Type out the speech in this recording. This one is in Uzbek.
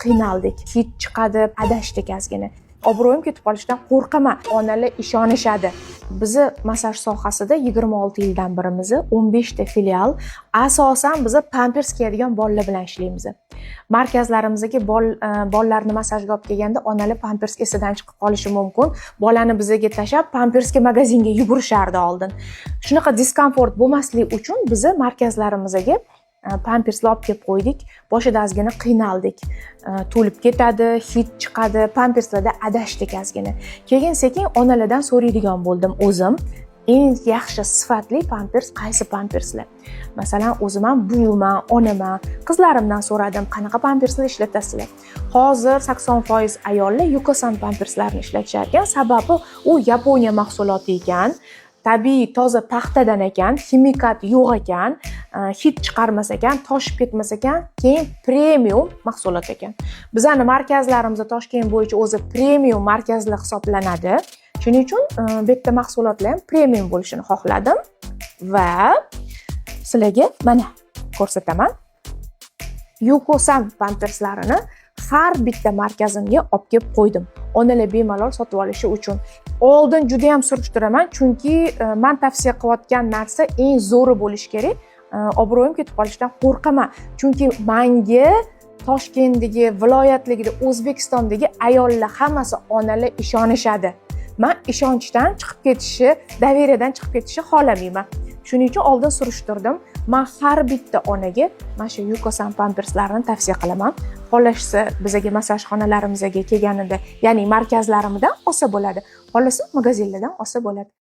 qiynaldik, hid chiqadi, adashdik ozgina. Obro'yim ketib qolishidan qo'rqaman. Onalar ishonishadi. Bizi massaj sohasida 26 yildan birimiz, 15 ta filial. Asosan biz pampers kiyadigan bolalar bilan ishlaymiz. Markazlarimizga bolalarni massajga olib kelganda onalar pampers esidan chiqib qolishi mumkin. Bolani bizga tashab pampersga magazinga yugurishardi oldin. Shunaqa diskomfort bo'lmasligi uchun biz markazlarimizga pamperslar olib kelib qo'ydik. Boshida ozgina qiynaldik. To'lib ketadi, hid chiqadi, pamperslarda adashdik ozgina. Keyin sekin onalardan so'raydigan bo'ldim o'zim. Eng yaxshi sifatli pampers qaysi pamperslar? Masalan, o'zim ham buvimman, onaman, qizlarimdan so'radim, qanaqa pamperslar ishlatasizlar? Hozir 80% ayollar Yukosan pamperslarini ishlatishar ekan, sababi u Yaponiya mahsuloti ekan. Tabiiy toza paxtadan ekan, ximikat yo'q ekan, hid chiqarmas ekan, toshib ketmas ekan, keyin premium mahsulot ekan. Bizning markazlarimiz Toshkent bo'yicha o'zi premium markazlar hisoblanadi. Shuning uchun bu yerda mahsulotlar ham premium bo'lishini xohladim va sizlarga mana ko'rsataman. Yukosan pamperslarini har bitta markazimga olib kelib qo'ydim. Onalar bemalol sotib olishi uchun. Oldin juda ham surishtiraman, chunki men tavsiya qilayotgan narsa eng zo'ri bo'lishi kerak. Obro'yim ketib qolishidan qo'rqaman. Chunki menga Toshkentdagi, viloyatligida, O'zbekistondagi ayollar hammasi onalar ishonishadi. Men ishonchdan chiqib ketishi, daveriyadan chiqib ketishi xohlamayman. Shuning uchun oldin surishtirdim. Men har bitta onaga mana shu Yukosan pamperslarini tavsiya qilaman. Xohlashsa bizga massaj xonalarimizga kelganida, ya'ni markazlarimizdan olsa bo'ladi. Xohlasa magazinlardan olsa bo'ladi.